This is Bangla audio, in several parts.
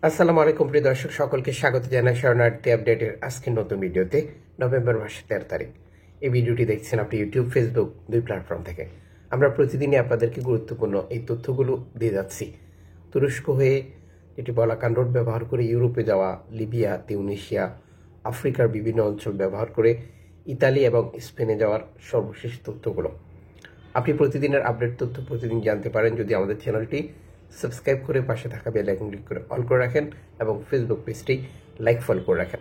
আসসালামু আলাইকুম প্রিয় দর্শক সকলকে স্বাগত জানাই শরণার্থী আপডেটের আজকের নতুন ভিডিওতে। নভেম্বর মাসের 13 তারিখ এই ভিডিওটি দেখছেন আপনি ইউটিউব, ফেসবুক দুই প্ল্যাটফর্ম থেকে। আমরা প্রতিদিনই আপনাদেরকে গুরুত্বপূর্ণ এই তথ্যগুলো দিয়ে যাচ্ছি। তুরস্ক হয়ে যেটি বলাকান রোড ব্যবহার করে ইউরোপে যাওয়া, লিবিয়া, তিউনিসিয়া, আফ্রিকার বিভিন্ন অঞ্চল ব্যবহার করে ইতালি এবং স্পেনে যাওয়ার সর্বশেষ তথ্যগুলো আপনি প্রতিদিনের আপডেট তথ্য প্রতিদিন জানতে পারেন যদি আমাদের চ্যানেলটি সাবস্ক্রাইব করে পাশে থাকা বেল আইকন ক্লিক করে অল করে রাখেন এবং ফেসবুক পেজটি লাইক ফলো করে রাখেন।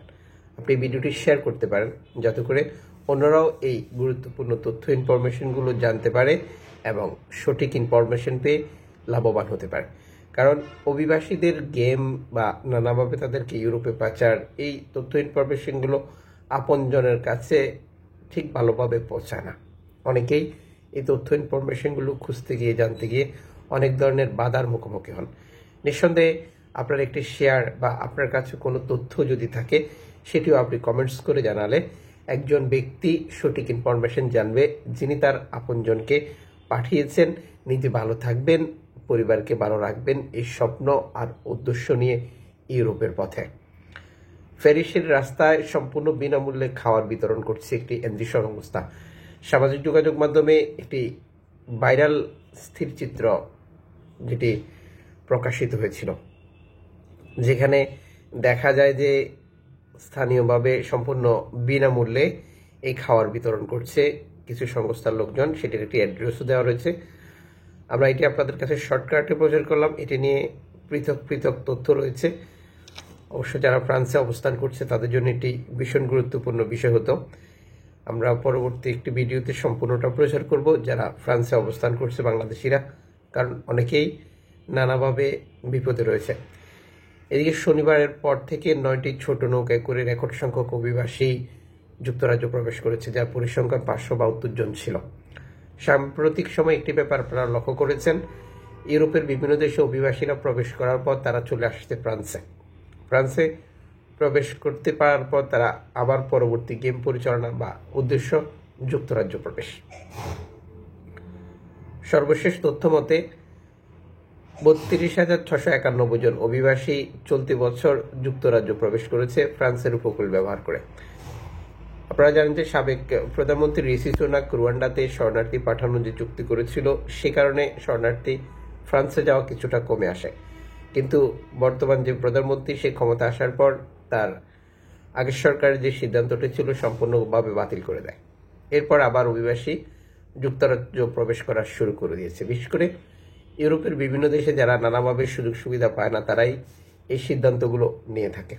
আপনি ভিডিওটি শেয়ার করতে পারেন যাতে করে অন্যরাও এই গুরুত্বপূর্ণ তথ্য ইনফরমেশনগুলো জানতে পারে এবং সঠিক ইনফরমেশন পেয়ে লাভবান হতে পারে। কারণ অভিবাসীদের গেম বা নানাভাবে তাদেরকে ইউরোপে পাচার, এই তথ্য ইনফরমেশনগুলো আপনজনের কাছে ঠিক ভালোভাবে পৌঁছায় না। অনেকেই এই তথ্য ইনফরমেশনগুলো খুঁজতে গিয়ে জানতে গিয়ে অনেক ধরনের বাধার মুখোমুখি হন। নিঃসন্দেহে আপনার একটি শেয়ার বা আপনার কাছে কোনো তথ্য যদি থাকে সেটিও আপনি কমেন্টস করে জানালে একজন ব্যক্তি সঠিক ইনফরমেশন জানবে যিনি তার আপনজনকে পাঠিয়েছেন নিজে ভালো থাকবেন, পরিবারকে ভালো রাখবেন এই স্বপ্ন আর উদ্দেশ্য নিয়ে ইউরোপের পথে। প্যারিসের রাস্তায় সম্পূর্ণ বিনামূল্যে খাওয়ার বিতরণ করছে একটি এনজিও সংস্থা। সামাজিক যোগাযোগ মাধ্যমে একটি ভাইরাল স্থিরচিত্র যেটি প্রকাশিত হয়েছিল, যেখানে দেখা যায় যে স্থানীয়ভাবে সম্পূর্ণ বিনামূল্যে এই খাওয়ার বিতরণ করছে কিছু সংস্থার লোকজন। সেটির একটি অ্যাড্রেসও দেওয়া রয়েছে। আমরা এটি আপনাদের কাছে শর্টকাটে প্রচার করলাম। এটি নিয়ে পৃথক পৃথক তথ্য রয়েছে। অবশ্য যারা ফ্রান্সে অবস্থান করছে তাদের জন্য এটি ভীষণ গুরুত্বপূর্ণ বিষয় হতো। আমরা পরবর্তী একটি ভিডিওতে সম্পূর্ণটা প্রচার করব যারা ফ্রান্সে অবস্থান করছে বাংলাদেশিরা, কারণ অনেকেই নানাভাবে বিপদে রয়েছে। এদিকে শনিবারের পর থেকে 9টি ছোট নৌকায় করে রেকর্ড সংখ্যক অভিবাসী যুক্তরাজ্য প্রবেশ করেছে, যার পরিসংখ্যান 572 জন ছিল। সাম্প্রতিক সময় একটি ব্যাপার আপনারা লক্ষ্য করেছেন, ইউরোপের বিভিন্ন দেশে অভিবাসীরা প্রবেশ করার পর তারা চলে আসছে ফ্রান্সে প্রবেশ করতে পারার পর তারা আবার পরবর্তী গেম পরিচালনা বা উদ্দেশ্য যুক্তরাজ্য প্রবেশ। সর্বশেষ তথ্য মতে 32,691 জন অভিবাসী চলতি বছর যুক্তরাজ্য প্রবেশ করেছে ফ্রান্সের উপকূল ব্যবহার করে। আপনারা জানেন যে সাবেক প্রধানমন্ত্রী ঋষি সুনাক রুয়ান্ডাতে শরণার্থী পাঠানোর যে চুক্তি করেছিল সে কারণে শরণার্থী ফ্রান্সে যাওয়া কিছুটা কমে আসে। কিন্তু বর্তমান যে প্রধানমন্ত্রী সে ক্ষমতা আসার পর তার আগের সরকারের যে সিদ্ধান্তটি ছিল সম্পূর্ণভাবে বাতিল করে দেয়। এরপর আবার অভিবাসী যুক্তরাজ্য প্রবেশ করা শুরু করে দিয়েছে। বিশেষ করে ইউরোপের বিভিন্ন দেশে যারা নানাভাবে সুযোগ সুবিধা পায় না তারাই এই সিদ্ধান্তগুলো নিয়ে থাকে।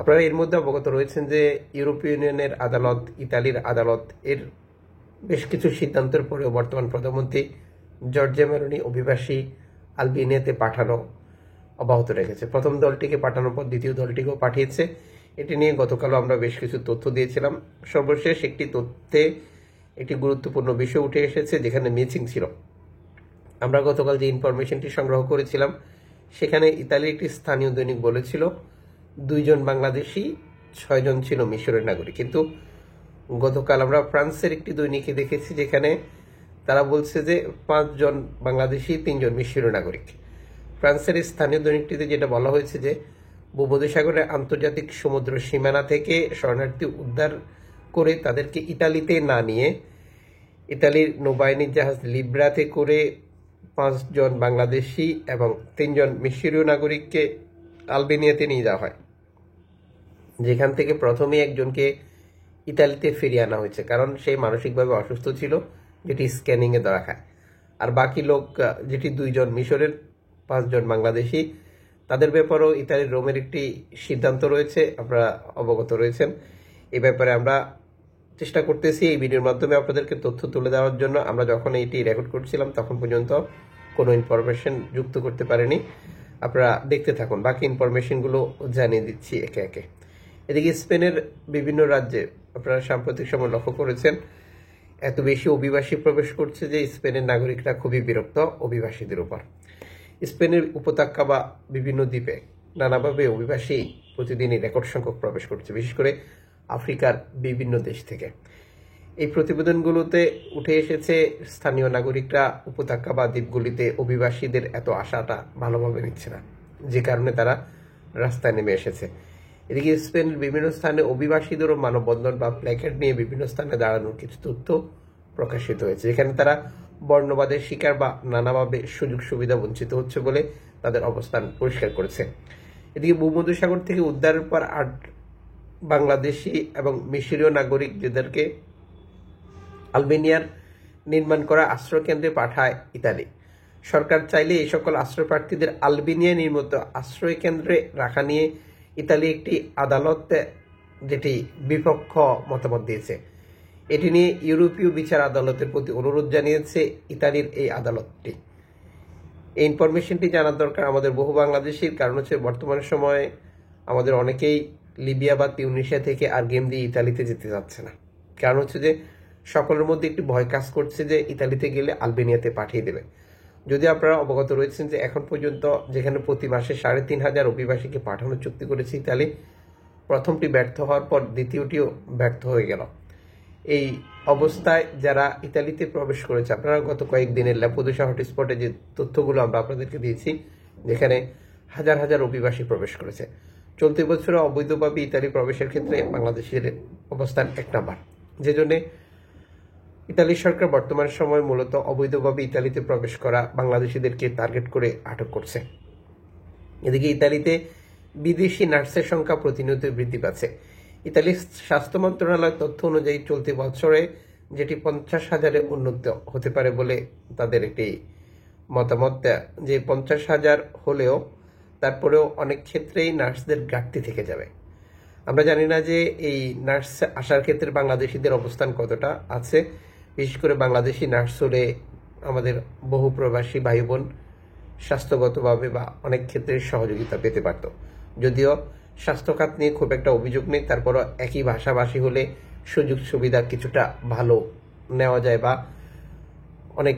আপনারা এর মধ্যে অবগত রয়েছেন যে ইউরোপীয় ইউনিয়নের আদালত, ইতালির আদালত এর বেশ কিছু সিদ্ধান্তের পরেও বর্তমান প্রধানমন্ত্রী জর্জিয়া মেলোনি অভিবাসী আলবেনিয়াতে পাঠানো অব্যাহত রেখেছে। প্রথম দলটিকে পাঠানোর পর দ্বিতীয় দলটিকেও পাঠিয়েছে। এটি নিয়ে গতকালও আমরা বেশ কিছু তথ্য দিয়েছিলাম। সর্বশেষ একটি তথ্যে একটি গুরুত্বপূর্ণ বিষয় উঠে এসেছে যেখানে মিসিং ছিল। আমরা গতকাল যে ইনফরমেশনটি সংগ্রহ করেছিলাম সেখানে ইতালির একটি স্থানীয় দৈনিক বলেছিল 2 জন বাংলাদেশি, 6 জন ছিল মিশরের নাগরিক। কিন্তু গতকাল আমরা ফ্রান্সের একটি দৈনিকে দেখেছি যেখানে তারা বলছে যে 5 জন বাংলাদেশি, 3 জন মিশরীয় নাগরিক। ফ্রান্সের স্থানীয় দৈনিকটিতে যেটা বলা হয়েছে যে ভূমধ্যসাগরের আন্তর্জাতিক সমুদ্র সীমানা থেকে শরণার্থী উদ্ধার করে তাদেরকে ইতালিতে না নিয়ে ইতালির নৌবাহিনীর জাহাজ লিব্রাতে করে 5 জন বাংলাদেশি এবং 3 জন মিশরীয় নাগরিককে আলবেনিয়াতে নিয়ে যাওয়া হয়, যেখান থেকে প্রথমে একজনকে ইতালিতে ফিরিয়ে আনা হয়েছে কারণ সে মানসিকভাবে অসুস্থ ছিল, যেটি স্ক্যানিংয়ে ধরা খায়। আর বাকি লোক যেটি 2 জন মিশরের, 5 জন বাংলাদেশি, তাদের ব্যাপারেও ইতালির রোমের একটি সিদ্ধান্ত রয়েছে, আপনারা অবগত রয়েছেন। এই ব্যাপারে আমরা চেষ্টা করতেছি এই ভিডিওর মাধ্যমে আপনাদেরকে তথ্য তুলে দেওয়ার জন্য। আমরা যখন এটি রেকর্ড করছিলাম তখন পর্যন্ত কোনো ইনফরমেশন যুক্ত করতে পারিনি। আপনারা দেখতে থাকুন, বাকি ইনফরমেশনগুলো জানিয়ে দিচ্ছি একে একে। এদিকে স্পেনের বিভিন্ন রাজ্যে আপনারা সাম্প্রতিক সময় লক্ষ্য করেছেন এত বেশি অভিবাসী প্রবেশ করছে যে স্পেনের নাগরিকরা খুবই বিরক্ত অভিবাসীদের উপর। স্পেনের উপত্যকা বা বিভিন্ন দ্বীপে নানাভাবে অভিবাসী প্রতিদিনই রেকর্ড সংখ্যক প্রবেশ করছে, বিশেষ করে আফ্রিকার বিভিন্ন দেশ থেকে। এই প্রতিবেদনগুলোতে উঠে এসেছে স্থানীয় নাগরিকরা উপত্যকা বা দ্বীপগুলিতে অভিবাসীদের এত আশাটা ভালোভাবে নিচ্ছে না, যে কারণে তারা রাস্তায় নেমে এসেছে। এদিকে স্পেনের বিভিন্ন স্থানে অভিবাসীদেরও মানববন্ধন বা প্ল্যাকার্ড নিয়ে বিভিন্ন স্থানে দাঁড়ানোর কিছু তথ্য প্রকাশিত হয়েছে, যেখানে তারা বর্ণবাদের শিকার বা নানাভাবে সুযোগ সুবিধা বঞ্চিত হচ্ছে বলে তাদের অবস্থান পরিষ্কার করেছে। এদিকে ভূমধ্যসাগর থেকে উদ্ধারের পর 8 বাংলাদেশি এবং মিশরীয় নাগরিক যাদেরকে আলবেনিয়ার নির্মাণ করা আশ্রয়কেন্দ্রে পাঠায় ইতালি। সরকার চাইলে এই সকল আশ্রয়প্রার্থীদের আলবেনিয়া নির্মিত আশ্রয় কেন্দ্রে রাখা নিয়ে ইতালি একটি আদালত যেটি বিপক্ষ মতামত দিয়েছে। এটি নিয়ে ইউরোপীয় বিচার আদালতের প্রতি অনুরোধ জানিয়েছে ইতালির এই আদালতটি। এই ইনফরমেশনটি জানার দরকার আমাদের বহু বাংলাদেশির, কারণ হচ্ছে বর্তমান সময়ে আমাদের অনেকেই লিবিয়া বা তিউনিসিয়া থেকে আর গেম দিয়ে ইতালিতে যেতে যাচ্ছে না। কারণ হচ্ছে যে সকলের মধ্যে একটি ভয় কাজ করছে যে ইতালিতে গেলে আলবেনিয়াতে পাঠিয়ে দেবে। যদি আপনারা অবগত রয়েছেন যে এখন পর্যন্ত যেখানে প্রতি মাসে 3,500 অভিবাসীকে পাঠানোর চুক্তি করেছে ইতালি, প্রথমটি ব্যর্থ হওয়ার পর দ্বিতীয়টিও ব্যর্থ হয়ে গেল। এই অবস্থায় যারা ইতালিতে প্রবেশ করেছে, আপনারা গত কয়েকদিনের ল্যাম্পেদুসা হটস্পটে যে তথ্যগুলো আমরা আপনাদেরকে দিয়েছি, যেখানে হাজার হাজার অভিবাসী প্রবেশ করেছে। চলতি বছরে অবৈধভাবে ইতালি প্রবেশের ক্ষেত্রে বাংলাদেশের অবস্থান 1 নম্বর, যে জন্য ইতালি সরকার বর্তমান সময় মূলত অবৈধভাবে ইতালিতে প্রবেশ করা বাংলাদেশিদেরকে টার্গেট করে আটক করছে। এদিকে ইতালিতে বিদেশি নার্সের সংখ্যা প্রতিনিয়ত বৃদ্ধি পাচ্ছে। ইতালির স্বাস্থ্য মন্ত্রণালয়ের তথ্য অনুযায়ী চলতি বছরে যেটি 50,000-এ উন্নত হতে পারে বলে তাদের একটি মতামত, যে 50,000 হলেও তারপরেও অনেক ক্ষেত্রেই নার্সদের ঘাটতি থেকে যাবে। আমরা জানি না যে এই নার্স আসার ক্ষেত্রে বাংলাদেশিদের অবস্থান কতটা আছে। বিশেষ করে বাংলাদেশি নার্স হলে আমাদের বহু প্রবাসী ভাই বোন স্বাস্থ্যগতভাবে বা অনেক ক্ষেত্রে সহযোগিতা পেতে পারত। যদিও স্বাস্থ্য খাত নিয়ে খুব একটা অভিযোগ নেই, তারপরও একই ভাষাভাষী হলে সুযোগ সুবিধা কিছুটা ভালো নেওয়া যায়, বা অনেক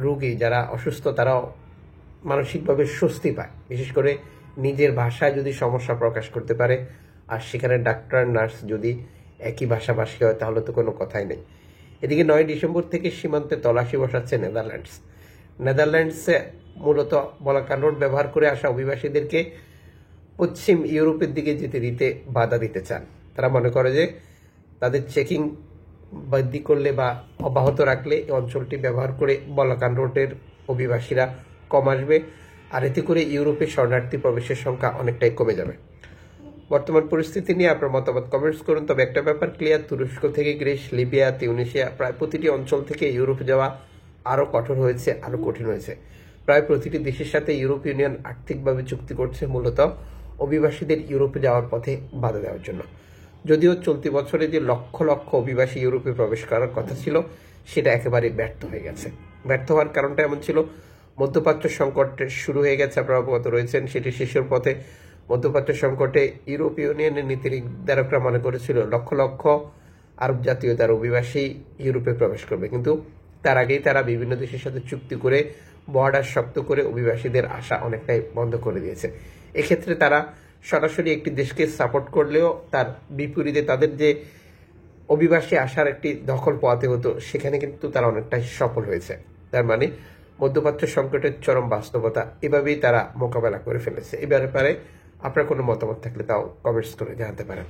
রোগী যারা অসুস্থ তারাও মানসিকভাবে স্বস্তি পায়। বিশেষ করে নিজের ভাষায় যদি সমস্যা প্রকাশ করতে পারে, আর সেখানে ডাক্তার নার্স যদি একই ভাষাভাষী হয় তাহলে তো কোনো কথাই নেই। এদিকে 9 ডিসেম্বর থেকে সীমান্তে তল্লাশি বসাচ্ছে নেদারল্যান্ডস। নেদারল্যান্ডসে মূলত বলাকান রোড ব্যবহার করে আসা অভিবাসীদেরকে পশ্চিম ইউরোপের দিকে যেতে দিতে বাধা দিতে চান। তারা মনে করে যে তাদের চেকিং বৃদ্ধি করলে বা অব্যাহত রাখলে এই অঞ্চলটি ব্যবহার করে বলাকান রোডের অভিবাসীরা কম আসবে, আর এতে করে ইউরোপে শরণার্থী প্রবেশের সংখ্যা অনেকটাই কমে যাবে। বর্তমান পরিস্থিতি নিয়ে আপনার মতামত কমেন্টস করুন। তবে একটা ব্যাপার ক্লিয়ার, তুরস্ক থেকে গ্রিস, লিবিয়া, তিউনিসিয়া প্রায় প্রতিটি অঞ্চল থেকে ইউরোপ যাওয়া আরও কঠোর হয়েছে, আরও কঠিন হয়েছে। প্রায় প্রতিটি দেশের সাথে ইউরোপ ইউনিয়ন আর্থিকভাবে চুক্তি করছে মূলত অভিবাসীদের ইউরোপে যাওয়ার পথে বাধা দেওয়ার জন্য। যদিও চলতি বছরে যে লক্ষ লক্ষ অভিবাসী ইউরোপে প্রবেশ করার কথা ছিল সেটা একেবারে ব্যর্থ হয়ে গেছে। ব্যর্থ হওয়ার কারণটা এমন ছিল, মধ্যপ্রাচ্য সংকট শুরু হয়ে গেছে, আপনারা অবগত রয়েছেন। সেটি শেষের পথে মধ্যপ্রাচ্য সংকটে ইউরোপীয় ইউনিয়নের নীতি নির্ধারকরা মনে করেছিল লক্ষ লক্ষ আরব জাতীয়তার অভিবাসী ইউরোপে প্রবেশ করবে, কিন্তু তার আগেই তারা বিভিন্ন দেশের সাথে চুক্তি করে বর্ডার শক্ত করে অভিবাসীদের আসা অনেকটাই বন্ধ করে দিয়েছে। এক্ষেত্রে তারা সরাসরি একটি দেশকে সাপোর্ট করলেও তার বিপরীতে তাদের যে অভিবাসী আসার একটি দখল পাওয়াতে হতো, সেখানে কিন্তু তারা অনেকটাই সফল হয়েছে। তার মানে মধ্যপ্রাচ্য সংকটের চরম বাস্তবতা এভাবেই তারা মোকাবেলা করে ফেলেছে। এ ব্যাপারে আপনার কোনো মতামত থাকলে তাও কমেন্টস করে জানাতে পারেন।